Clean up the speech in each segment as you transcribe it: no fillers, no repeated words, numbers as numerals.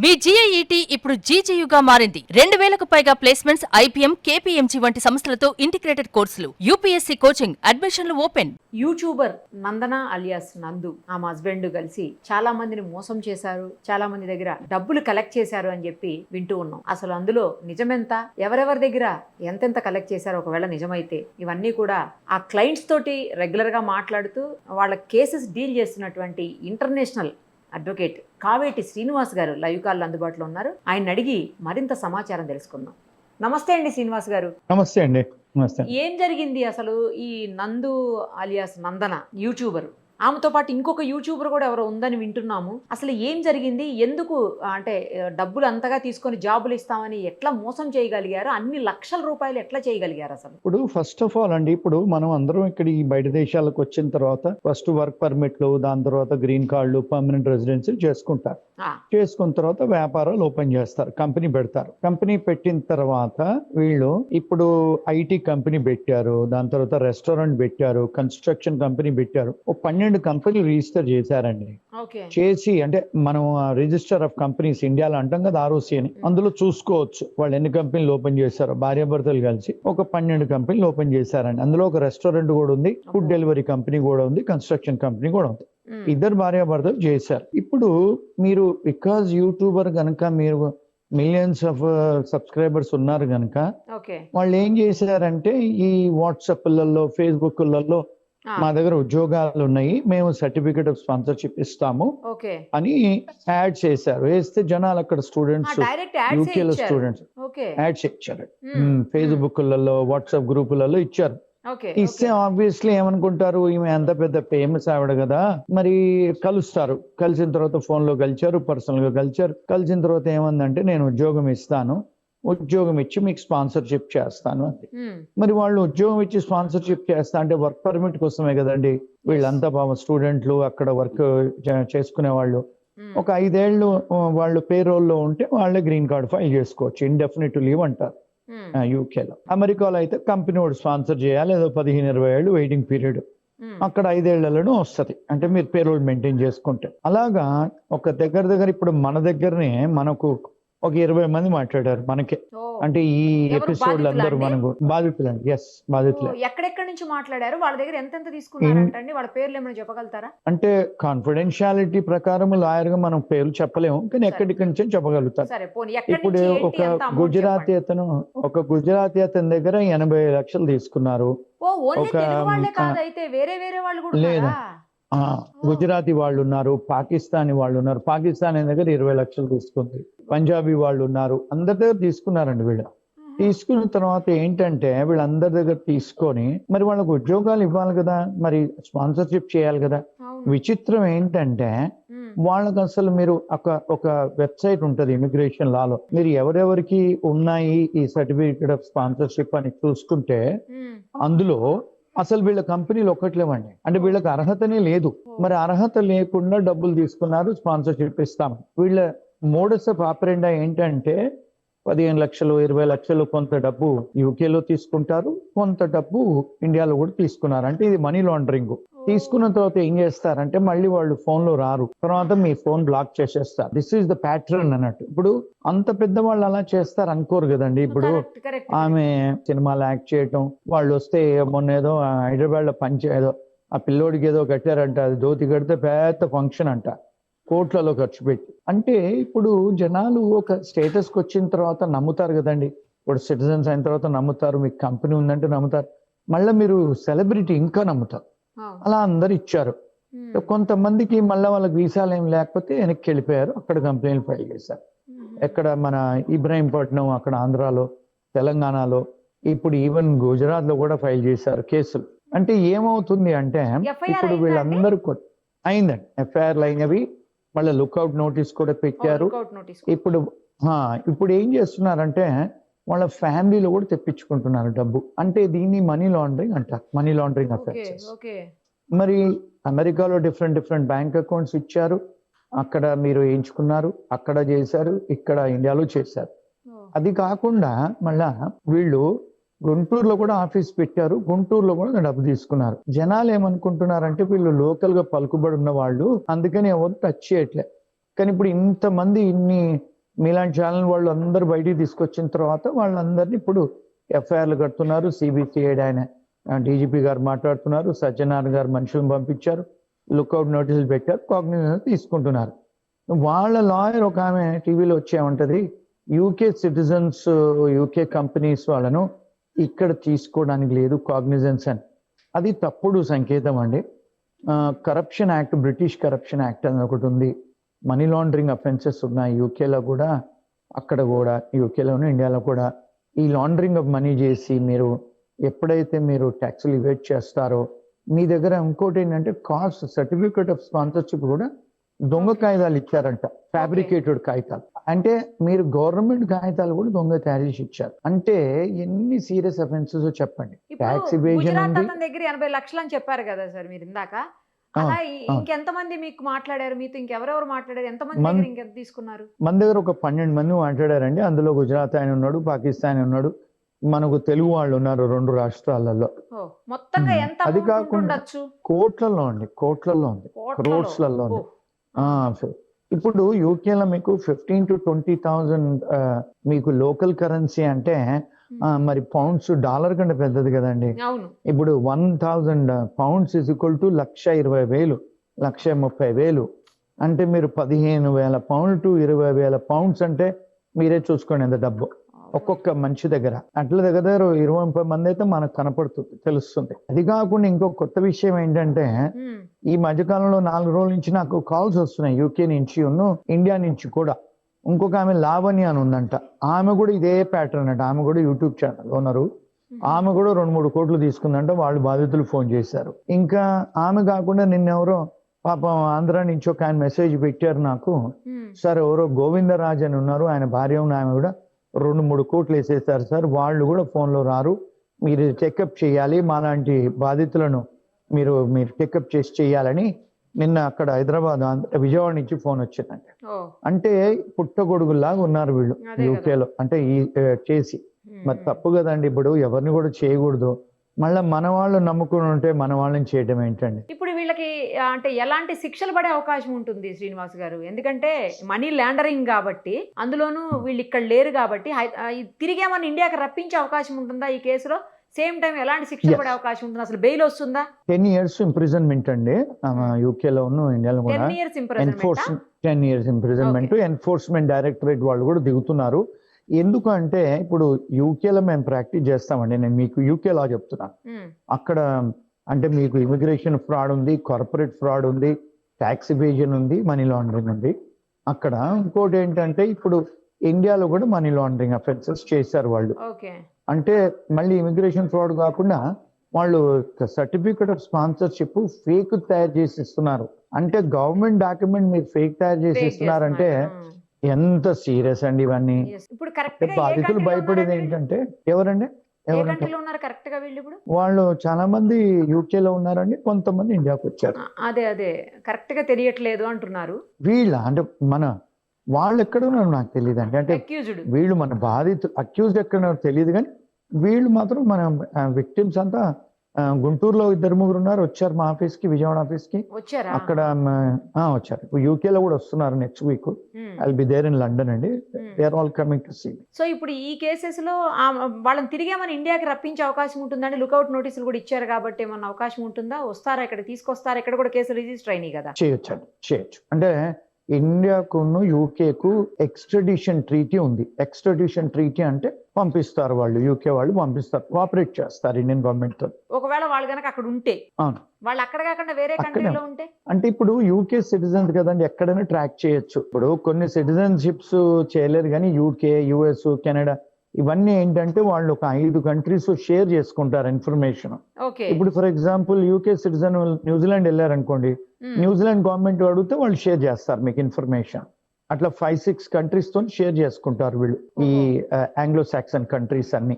మీ జీఐఈటీ ఇప్పుడు జీజేయుగా మారింది. 2000కు పైగా ప్లేస్మెంట్స్, ఐపీఎం, కేపీఎంజీ వంటి సంస్థలతో ఇంటిగ్రేటెడ్ కోర్సులు. యూపీఎస్సీ కోచింగ్, అడ్మిషన్లు ఓపెన్. యూట్యూబర్ నందన అలియాస్ నందు ఆమె హస్బెండ్ కలిసి చాలా మందిని మోసం చేశారు, చాలా మంది దగ్గర డబ్బులు కలెక్ట్ చేశారు అని చెప్పి వింటూ ఉన్నాం. అసలు అందులో నిజమెంత, ఎవరెవరి దగ్గర ఎంతెంత కలెక్ట్ చేశారో ఒకవేళ నిజమైతే ఇవన్నీ కూడా ఆ క్లయింట్స్ తోటి రెగ్యులర్ గా మాట్లాడుతూ వాళ్ళ కేసెస్ డీల్ చేస్తున్నటువంటి ఇంటర్నేషనల్ అడ్వకేట్ కావేటి శ్రీనివాస్ గారు లైవ్ కాల్ అందుబాటులో ఉన్నారు. ఆయన అడిగి మరింత సమాచారం తెలుసుకుందాం. నమస్తే అండి శ్రీనివాస్ గారు. నమస్తే అండి. నమస్తే. ఏం జరిగింది అసలు? ఈ నందు అలియాస్ నందన యూట్యూబర్, ఆమెతో పాటు ఇంకొక యూట్యూబర్ కూడా ఎవరో ఉందని వింటున్నాము. అసలు ఏం జరిగింది? ఎందుకు అంటే డబ్బులు అంతగా తీసుకొని జాబులు ఇస్తామని ఎట్లా మోసం చేయగలిగారు? అన్ని లక్షల రూపాయలు ఎట్లా చేయగలిగారు అసలు? ఇప్పుడు ఫస్ట్ ఆఫ్ ఆల్ అండి, ఇప్పుడు మనం అందరం ఇక్కడ ఈ బయట దేశాలకు వచ్చిన తర్వాత ఫస్ట్ వర్క్ పర్మిట్లు, దాని తర్వాత గ్రీన్ కార్డులు, పర్మనెంట్ రెసిడెన్సీ చేసుకుంటారు. చేసుకున్న తర్వాత వ్యాపారాలు ఓపెన్ చేస్తారు, కంపెనీ పెడతారు. కంపెనీ పెట్టిన తర్వాత వీళ్ళు ఇప్పుడు ఐటీ కంపెనీ పెట్టారు, దాని తర్వాత రెస్టారెంట్ పెట్టారు, కన్స్ట్రక్షన్ కంపెనీ పెట్టారు. 12 కంపెనీలు రిజిస్టర్ చేశారండి. చేసి అంటే మనం రిజిస్టర్ ఆఫ్ కంపెనీస్ ఇండియాలో అంటాం కదా, ఆర్ఓసి అని, అందులో చూసుకోవచ్చు వాళ్ళు ఎన్ని కంపెనీలు ఓపెన్ చేశారు. భార్యాభర్తలు కలిసి ఒక 12 కంపెనీలు ఓపెన్ చేశారండి. అందులో ఒక రెస్టారెంట్ కూడా ఉంది, ఫుడ్ డెలివరీ కంపెనీ కూడా ఉంది, కన్స్ట్రక్షన్ కంపెనీ కూడా ఉంది. ఇద్దరు భార్యాభర్తలు చేశారు. ఇప్పుడు మీరు బికాజ్ యూట్యూబర్ గనక, మీరు మిలియన్స్ ఆఫ్ సబ్స్క్రైబర్స్ ఉన్నారు గనక, వాళ్ళు ఏం చేశారంటే ఈ వాట్సాప్లలో, ఫేస్బుక్లలో మా దగ్గర ఉద్యోగాలు ఉన్నాయి, మేము సర్టిఫికేట్ ఆఫ్ స్పాన్సర్షిప్ ఇస్తాము అని యాడ్ చేశారు. వేస్తే జనాలు అక్కడ స్టూడెంట్స్, యూకేలో స్టూడెంట్స్ యాడ్స్ ఇచ్చారు. ఫేస్బుక్లలో, వాట్సాప్ గ్రూపులలో ఇచ్చారు. ఇస్తే ఆబ్వియస్లీ ఏమనుకుంటారు, ఈమె ఎంత పెద్ద ఫేమస్ ఆవిడ కదా, మరి కలుస్తారు. కలిసిన తర్వాత ఫోన్ లో కలిచారు, పర్సనల్ గా కలిచారు. కలిసిన తర్వాత ఏమందంటే నేను ఉద్యోగం ఇస్తాను, ఉద్యోగం ఇచ్చి మీకు స్పాన్సర్షిప్ చేస్తాను అంది. మరి వాళ్ళు ఉద్యోగం ఇచ్చి స్పాన్సర్షిప్ చేస్తా అంటే వర్క్ పర్మిట్ కోసమే కదండి. వీళ్ళంతా పాపం స్టూడెంట్లు, అక్కడ వర్క్ చేసుకునే వాళ్ళు. ఒక 5 ఏళ్ళు వాళ్ళు పేరోల్లో ఉంటే వాళ్ళే గ్రీన్ కార్డ్ ఫైల్ చేసుకోవచ్చు, ఇండెఫినిట్ లీవ్ అంటారు యూకేలో. అమెరికాలో అయితే కంపెనీ వాడు స్పాన్సర్ చేయాలి, ఏదో 15-20 ఏళ్ళు వెయిటింగ్ పీరియడ్. అక్కడ 5 ఏళ్లలోనే వస్తుంది, అంటే మీరు పేరోల్ మెయింటైన్ చేసుకుంటే. అలాగా ఒక దగ్గర ఇప్పుడు మన దగ్గరనే మనకు ఒక 20 మంది మాట్లాడారు మనకే. అంటే ఈ ఎపిసోడ్ అందరూ మనకు బాధితులండి. ఎస్, బాధితులు. ఎక్కడెక్కడి నుంచి మాట్లాడారు? వాళ్ళ దగ్గర ఎంతెంత తీసుకున్నారంటే వాళ్ళ పేర్లు ఏమైనా చెప్పగలుగుతారా? అంటే కాన్ఫిడెన్షియాలిటీ ప్రకారం లాయర్ గా మనం పేర్లు చెప్పలేము, కానీ ఎక్కడిక్కడి నుంచి చెప్పగలుగుతారు. ఇప్పుడు ఒక గుజరాతీ అతని దగ్గర 80 లక్షలు తీసుకున్నారు. లేదా గుజరాతీ వాళ్ళు ఉన్నారు, పాకిస్తానీ వాళ్ళు ఉన్నారు. పాకిస్తానీ దగ్గర 20 లక్షలు తీసుకుంది. పంజాబీ వాళ్ళు ఉన్నారు, అందరి దగ్గర తీసుకున్నారండి. వీళ్ళు తీసుకున్న తర్వాత ఏంటంటే వీళ్ళందరి దగ్గర తీసుకొని మరి వాళ్ళకు ఉద్యోగాలు ఇవ్వాలి కదా, మరి స్పాన్సర్షిప్ చేయాలి కదా. విచిత్రం ఏంటంటే వాళ్ళకి అసలు మీరు ఒక వెబ్సైట్ ఉంటుంది ఇమిగ్రేషన్ లాలో, మీరు ఎవరెవరికి ఉన్నాయి ఈ సర్టిఫికేట్ ఆఫ్ స్పాన్సర్షిప్ అని చూసుకుంటే అందులో అసలు వీళ్ళ కంపెనీలు ఒక్కట్లేవండి. అంటే వీళ్ళకి అర్హతనే లేదు. మరి అర్హత లేకుండా డబ్బులు తీసుకున్నారు, స్పాన్సర్షిప్ ఇస్తాం. వీళ్ళ మోడస్ ఆఫ్ ఆపరెండా ఏంటంటే 15 లక్షలు, 20 లక్షలు కొంత డబ్బు యూకేలో తీసుకుంటారు, కొంత డబ్బు ఇండియాలో కూడా తీసుకున్నారు. అంటే ఇది మనీ లాండరింగ్. తీసుకున్న తర్వాత ఏం చేస్తారంటే మళ్ళీ వాళ్ళు ఫోన్ లో రారు, తర్వాత మీ ఫోన్ బ్లాక్ చేసేస్తారు. దిస్ ఈస్ ద ప్యాటర్న్ అన్నట్టు. ఇప్పుడు అంత పెద్ద వాళ్ళు అలా చేస్తారు అనుకోరు కదండి. ఇప్పుడు ఆమె సినిమాలో యాక్ట్ చేయటం, వాళ్ళు వస్తే మొన్న ఏదో హైదరాబాద్ లో ఏదో ఆ పిల్లోడికి ఏదో కట్టారంట, అది ధోతి కడితే పెద్ద ఫంక్షన్ అంట, కోట్లలో ఖర్చు పెట్టి. అంటే ఇప్పుడు జనాలు ఒక స్టేటస్కి వచ్చిన తర్వాత నమ్ముతారు కదండి. ఇప్పుడు సిటిజన్స్ అయిన తర్వాత నమ్ముతారు, మీకు కంపెనీ ఉందంటే నమ్ముతారు, మళ్ళీ మీరు సెలబ్రిటీ ఇంకా నమ్ముతారు. అలా అందరు ఇచ్చారు. కొంతమందికి మళ్ళీ వాళ్ళకి వీసాలు ఏం లేకపోతే వెనక్కి వెళ్ళిపోయారు, అక్కడ కంప్లైంట్ ఫైల్ చేశారు. ఎక్కడ మన ఇబ్రాహీంపట్నం, అక్కడ ఆంధ్రాలో, తెలంగాణలో, ఇప్పుడు ఈవెన్ గుజరాత్ లో కూడా ఫైల్ చేశారు కేసులు. అంటే ఏమవుతుంది అంటే ఇప్పుడు వీళ్ళందరూ అయిందండి, ఎఫ్ఐఆర్లు అయినవి, మళ్ళీ లుక్అవుట్ నోటీస్ కూడా పెట్టారు. ఇప్పుడు ఏం చేస్తున్నారంటే వాళ్ళ ఫ్యామిలీలో కూడా తెప్పించుకుంటున్నారు డబ్బు. అంటే దీన్ని మనీ లాండరింగ్ అంటారు, మనీ లాండరింగ్ అఫెన్సెస్. మరి అమెరికాలో డిఫరెంట్ బ్యాంక్ అకౌంట్స్ ఇచ్చారు, అక్కడ మీరు వేయించుకున్నారు, అక్కడ చేశారు, ఇక్కడ ఇండియాలో చేశారు. అది కాకుండా మళ్ళా వీళ్ళు గుంటూరులో కూడా ఆఫీస్ పెట్టారు, గుంటూరులో కూడా డబ్బు తీసుకున్నారు. జనాలు ఏమనుకుంటున్నారంటే వీళ్ళు లోకల్ గా పలుకుబడి ఉన్న వాళ్ళు, అందుకని ఎవరు టచ్ చేయట్లే. కానీ ఇప్పుడు ఇంతమంది ఇన్ని మీలాంటి ఛానల్ వాళ్ళు అందరూ బయటికి తీసుకొచ్చిన తర్వాత వాళ్ళందరినీ ఇప్పుడు ఎఫ్ఐఆర్లు కడుతున్నారు. సిబిసిఐడి ఆయన డీజీపీ గారు మాట్లాడుతున్నారు, సత్యనారాయణ గారు మనుషులను పంపించారు, లుక్అవుట్ నోటీసులు పెట్టారు, కాగ్నిజెన్స్ తీసుకుంటున్నారు. వాళ్ళ లాయర్ ఒక ఆమె టీవీలో వచ్చేమంటది, యూకే సిటిజన్స్ యూకే కంపెనీస్ వాళ్ళను ఇక్కడ తీసుకోవడానికి లేదు కాగ్నిజెన్స్ అని. అది తప్పుడు సంకేతం అండి. Corruption act, British corruption act అని ఒకటి ఉంది. మనీ లాండరింగ్ అఫెన్సెస్ ఉన్నాయి యూకేలో కూడా, అక్కడ కూడా, యూకేలోను ఇండియాలో కూడా. ఈ లాండరింగ్ ఆఫ్ మనీ చేసి మీరు ఎప్పుడైతే మీరు ట్యాక్సులు ఇవేట్ చేస్తారో మీ దగ్గర ఇంకోటి ఏంటంటే కాస్ట్ సర్టిఫికేట్ ఆఫ్ స్పాన్సర్షిప్ కూడా దొంగ కాగితాలు ఇచ్చారంట, ఫ్యాబ్రికేటెడ్ కాగితాలు. అంటే మీరు గవర్నమెంట్ కాగితాలు కూడా దొంగ తయారు చేసి ఇచ్చారు. అంటే ఎన్ని సీరియస్ అఫెన్సెస్ చెప్పండి. ట్యాక్స్ ఎవేజన్ ఉంది. దగ్గర 80 లక్షలు అని చెప్పారు కదా సార్ మీరు ఇందాక. అలా ఇంకెంతమంది మీకు మాట్లాడారు? మీతో ఇంకెవరెవరు మాట్లాడారు? ఎంతమంది దగ్గర ఇంకెంత తీసుకున్నారు? మన దగ్గర ఒక 12 మంది మాట్లాడారండి. అందులో గుజరాత్ ఆయన ఉన్నాడు, పాకిస్తాన్ ఉన్నాడు, మనకు తెలుగు వాళ్ళు ఉన్నారు 2 రాష్ట్రాలలో. మొత్తంగా ఎంత అది కాకుండా కోట్లలో అండి, కోట్లలో ఉంది, క్రోర్స్లలో ఉంది. ఇప్పుడు యూకేలో మీకు 15,000 to 20,000 మీకు లోకల్ కరెన్సీ అంటే మరి పౌండ్స్ డాలర్ కంటే పెద్దది కదండి. ఇప్పుడు 1,000 pounds is equal to 1,20,000, 1,30,000. అంటే మీరు 15,000 pounds to 20,000 pounds అంటే మీరే చూసుకోండి ఎంత డబ్బు ఒక్కొక్క మనిషి దగ్గర. అట్ల దగ్గర 20-30 మంది అయితే మనకు కనపడుతుంది, తెలుస్తుంది. అది కాకుండా ఇంకో కొత్త విషయం ఏంటంటే ఈ మధ్యకాలంలో 4 రోజుల నుంచి నాకు కాల్స్ వస్తున్నాయి యూకే నుంచి, ఇండియా నుంచి కూడా. ఇంకొక ఆమె లావణ్య అని ఉందంట, ఆమె కూడా ఇదే ప్యాటర్న్ అంట. ఆమె కూడా యూట్యూబ్ ఛానల్ ఓనరు. ఆమె కూడా 2-3 కోట్లు తీసుకుందంట. వాళ్ళు బాధితులు ఫోన్ చేశారు. ఇంకా ఆమె కాకుండా నిన్నెవరో పాపం ఆంధ్ర నుంచి ఒక ఆయన మెసేజ్ పెట్టారు నాకు, సార్ ఎవరో గోవిందరాజ్ అని ఉన్నారు, ఆయన భార్య ఉన్న ఆమె కూడా 2-3 కోట్లు వేసేసారు సార్, వాళ్ళు కూడా ఫోన్లో రారు, మీరు చెకప్ చేయాలి, మాలాంటి బాధితులను మీరు చెకప్ చేసి చేయాలని నిన్న అక్కడ హైదరాబాద్ విజయవాడ నుంచి ఫోన్ వచ్చిందండి. అంటే పుట్టగొడుగులాగా ఉన్నారు వీళ్ళు యూకేలో. అంటే ఈ చేసి మరి తప్పు కదండి. ఇప్పుడు ఎవరిని కూడా చేయకూడదు. మళ్ళీ మన వాళ్ళు నమ్ముకుని ఉంటే మన వాళ్ళని చేయడం ఏంటండి. ఇప్పుడు వీళ్ళకి అంటే ఎలాంటి శిక్షలు పడే అవకాశం ఉంటుంది శ్రీనివాస్ గారు? ఎందుకంటే మనీ లాండరింగ్ కాబట్టి, అందులోనూ వీళ్ళు ఇక్కడ లేరు కాబట్టి తిరిగి ఏమన్నా ఇండియాకి రప్పించే అవకాశం ఉంటుందా ఈ కేసులో? సేమ్ టైం ఎలాంటి శిక్ష పడే అవకాశం ఉంటుంది? అసలు బెయిల్ వస్తుందా? 10 years ఇంప్రిజన్మెంట్ అండి యూకేలో ఇండియాలో కూడా. 10 years ఇంప్రిజన్మెంట్. ఎన్ఫోర్స్మెంట్ డైరెక్టరేట్ వాళ్ళు కూడా దిగుతున్నారు. ఎందుకు అంటే ఇప్పుడు యూకేలో మేము ప్రాక్టీస్ చేస్తామండి. నేను మీకు యూకే లా చెప్తున్నాను. అక్కడ అంటే మీకు ఇమిగ్రేషన్ ఫ్రాడ్ ఉంది, కార్పొరేట్ ఫ్రాడ్ ఉంది, ట్యాక్స్ ఎవేజన్ ఉంది, మనీ లాండరింగ్ ఉంది. అక్కడ ఇంకోటి ఏంటంటే ఇప్పుడు ఇండియాలో కూడా మనీ లాండరింగ్ అఫెన్సెస్ చేశారు వాళ్ళు. అంటే మళ్ళీ ఇమిగ్రేషన్ ఫ్రాడ్ కాకుండా వాళ్ళు సర్టిఫికేట్ ఆఫ్ స్పాన్సర్షిప్ ఫేక్ తయారు చేసి ఇస్తున్నారు. అంటే గవర్నమెంట్ డాక్యుమెంట్ మీరు ఫేక్ తయారు చేసి ఇస్తున్నారంటే ఎంత సీరియస్ అండి ఇవన్నీ. బాధితులు భయపడేది ఏంటంటే ఎవరండి వాళ్ళు చాలా మంది యూకేలో ఉన్నారండి, కొంతమంది ఇండియాకి వచ్చారు. అదే కరెక్ట్ గా తెలియట్లేదు అంటున్నారు వీళ్ళ. అంటే వాళ్ళు ఎక్కడ ఉన్నారు నాకు తెలియదు అండి. అంటే వీళ్ళు మన బాధితులు, అక్యూజ్డ్ ఎక్కడ ఉన్నారో తెలియదు, కానీ వీళ్ళు మాత్రం మన విక్టిమ్స్ అంతా గుంటూరులో 2-3 ఉన్నారు, వచ్చారు మా ఆఫీస్ కి, విజయవాడ ఆఫీస్ కి. అక్కడ వచ్చారు. ఇప్పుడు యూకేలో కూడా వస్తున్నారు next week. I be there in London అండి. They are all coming to see. So ఇప్పుడు ఈ కేసెస్ లో వాళ్ళని తిరిగి మన ఇండియాకి రప్పించే అవకాశం ఉంటుందండి? లుక్అవుట్ నోటీసులు కూడా ఇచ్చారు కాబట్టి ఏమన్నా అవకాశం ఉంటుందా? వస్తారా, ఇక్కడ తీసుకొస్తారా? ఇక్కడ కూడా కేసులు రిజిస్టర్ అయినాయి కదా. చేయొచ్చు. అంటే ఇండియాకును యూకేకు ఎక్స్ట్రడిషన్ ట్రీటీ ఉంది. ఎక్స్ట్రడిషన్ ట్రీటీ అంటే పంపిస్తారు వాళ్ళు, యూకే వాళ్ళు పంపిస్తారు, కోఆపరేట్ చేస్తారు ఇండియన్ గవర్నమెంట్ తో. ఒకవేళ వాళ్ళు కనుక అక్కడ ఉంటే, వాళ్ళు అక్కడ కాకుండా వేరే కంట్రీలో ఉంటే, అంటే ఇప్పుడు యూకే సిటిజన్స్ కదండి, ఎక్కడైనా ట్రాక్ చేయొచ్చు. ఇప్పుడు కొన్ని సిటిజన్షిప్స్ చేయలేరు, కానీ యూకే, యుఎస్, కెనడా ఇవన్నీ ఏంటంటే వాళ్ళు ఒక 5 countries షేర్ చేసుకుంటారు ఇన్ఫర్మేషన్. ఇప్పుడు for example UK citizen New Zealand వెళ్ళారనుకోండి, న్యూజిలాండ్ గవర్నమెంట్ అడిగితే వాళ్ళు షేర్ చేస్తారు మీకు ఇన్ఫర్మేషన్. అట్లా 5-6 countries తో షేర్ చేసుకుంటారు వీళ్ళు, ఈ ఆంగ్లో సాక్సన్ కంట్రీస్ అన్ని.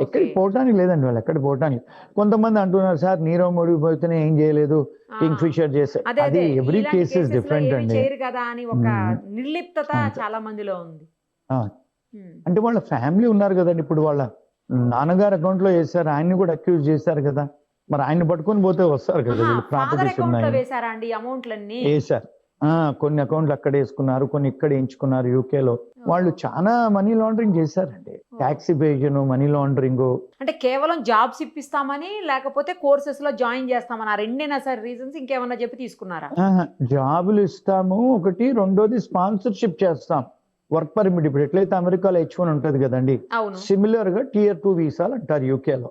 ఎక్కడికి పోవటానికి లేదండి వాళ్ళు, ఎక్కడ పోవటానికి. కొంతమంది అంటున్నారు సార్ నీరవ్ మోడీ పోతేనే ఏం చేయలేదు, కింగ్ ఫిషర్ చేసే. అది ఎవ్రీ కేస్ ఇస్ డిఫరెంట్ అండి. నిర్లిప్తత చాలా మందిలో ఉంది. అంటే వాళ్ళ ఫ్యామిలీ ఉన్నారు కదండి. ఇప్పుడు వాళ్ళ నాన్నగారు అకౌంట్ లో వేసారు, ఆయన్ని కూడా అక్యూజ్ చేశారు కదా, మరి ఆయన్ని పట్టుకొని పోతే వస్తారు కదా. వీళ్ళు ప్రాపర్టీస్ ఉన్నాయి, వేసారు. కొన్ని అకౌంట్లు అక్కడ వేసుకున్నారు, కొన్ని ఇక్కడ ఎంచుకున్నారు యూకేలో. వాళ్ళు చాలా మనీ లాండరింగ్ చేశారండి. Tax evasion, money laundering. అంటే కేవలం జాబ్స్ ఇప్పిస్తామని లేకపోతే కోర్సెస్ లో జాయిన్ చేస్తామని, ఆ రెండేనా సార్ రీజన్స్? ఇంకేమన్నా చెప్పి తీసుకున్నారా? జాబులు ఇస్తాము ఒకటి, రెండోది స్పాన్సర్షిప్ చేస్తాం. వర్క్ పర్మిట్ ఇప్పుడు ఎట్లయితే అమెరికాలో H1 ఉంటది కదండి, అవును. సిమిలర్ గా Tier 2 వీసాలు అంటారు యూకేలో.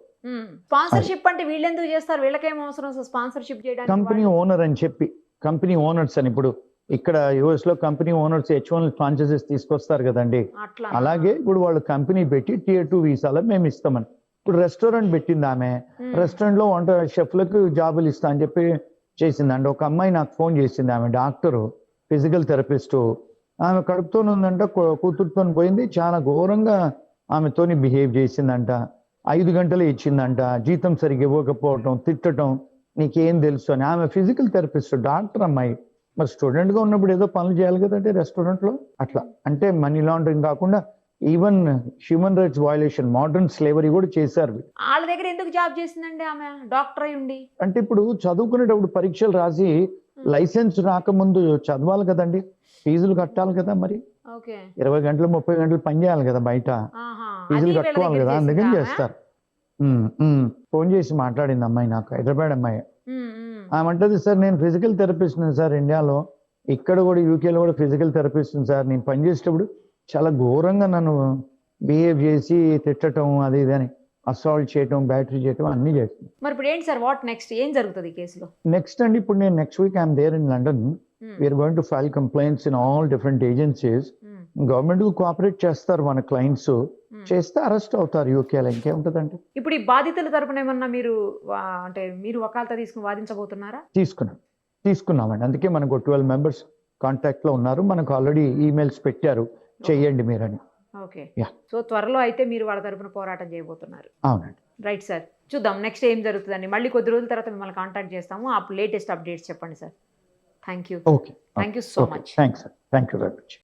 స్పాన్సర్షిప్ అంటే వీళ్ళు ఎందుకు చేస్తారు? వీళ్ళకేం అవసరం స్పాన్సర్షిప్ చేయడానికి? కంపెనీ ఓనర్ అని చెప్పి, కంపెనీ ఓనర్స్ అని ఇప్పుడు ఇక్కడ యుఎస్ లో కంపెనీ ఓనర్స్ H1 స్పాన్సర్స్ తీసుకొస్తారు కదండి, అట్లా. అలాగే ఇప్పుడు వాళ్ళు కంపెనీ పెట్టి Tier 2 వీసాలో మేము ఇస్తామని. ఇప్పుడు రెస్టారెంట్ పెట్టింది ఆమె, రెస్టారెంట్ లో వంట షెఫ్లకు జాబులు ఇస్తా అని చెప్పి చేసిందండి. ఒక అమ్మాయి నాకు ఫోన్ చేసింది, ఆమె డాక్టరు, ఫిజికల్ థెరపిస్ట్. ఆమె కడుపుతోనే ఉందంట, కూతురుతో పోయింది, చాలా ఘోరంగా ఆమెతోని బిహేవ్ చేసిందంట. 5 గంటలు ఇచ్చిందంట, జీతం సరిగ్గా ఇవ్వకపోవటం, తిట్టడం, నీకేం తెలుసు అని. ఆమె ఫిజికల్ థెరపిస్ట్, డాక్టర్ అమ్మాయి. మరి స్టూడెంట్ గా ఉన్నప్పుడు ఏదో పనులు చేయాలి కదంటే రెస్టారెంట్ లో. అట్లా అంటే మనీ లాండరింగ్ కాకుండా even human rights violation, modern slavery కూడా చేశారు. వాళ్ళ దగ్గర ఎందుకు జాబ్ చేసిందండి ఆమె, డాక్టర్ అయి ఉండి? అంటే ఇప్పుడు చదువుకునేటప్పుడు పరీక్షలు రాసి లైసెన్స్ రాకముందు చదవాలి కదండి, ఫీజులు కట్టాలి కదా. మరి 20 గంటలు 30 గంటలు పని చేయాలి కదా బయట, ఫీజులు కట్టుకోవాలి కదా, అందుకని చేస్తారు. ఫోన్ చేసి మాట్లాడింది అమ్మాయి నాకు, హైదరాబాద్ అమ్మాయి. ఆమె అంటది, సార్ నేను ఫిజికల్ థెరపిస్ట్ సార్ ఇండియాలో, ఇక్కడ కూడా యూకేలో కూడా ఫిజికల్ థెరపిస్ట్ సార్. నేను పనిచేసేటప్పుడు చాలా ఘోరంగా నన్ను బిహేవ్ చేసి తిట్టడం, అది ఇది అని, అసాల్ట్ చేయటం, బ్యాటరీ చేయటం అన్ని చేస్తుంది. మరి ఇప్పుడు ఏంటి సార్, వాట్ నెక్స్ట్? ఏం జరుగుతుంది ఈ కేసులో? నెక్స్ట్ అండి, ఇప్పుడు నేను next week I'm there in London. We're going to file complaints in all different agencies. Government కు కోఆపరేట్ చేస్తారు మన క్లయింట్స్, చేస్తే అరెస్ట్ అవుతారు యూకేలో. ఇంకేముంటదండి. ఇప్పుడు ఈ బాధితుల తరపున ఏమన్నా మీరు అంటే మీరు వకాల్తా తీసుకుని వాదించబోతున్నారా? తీసుకున్నామండి. అందుకే మనకు 12 మెంబర్స్ కాంటాక్ట్ లో ఉన్నారు. మనకు ఆల్రెడీ ఈమెయిల్స్ పెట్టారు, చెయ్యండి మీరని. ఓకే. సో త్వరలో అయితే మీరు వాళ్ళ తరపున పోరాటం చేయబోతున్నారు. అవునండి. రైట్ సార్, చూద్దాం నెక్స్ట్ ఏం జరుగుతుందండి. మళ్ళీ కొద్ది రోజుల తర్వాత మిమ్మల్ని కాంటాక్ట్ చేస్తాము. ఆ లేటెస్ట్ అప్డేట్స్ చెప్పండి sir. Thank you. Okay. Thank you so much. Thanks sir. Thank you very much.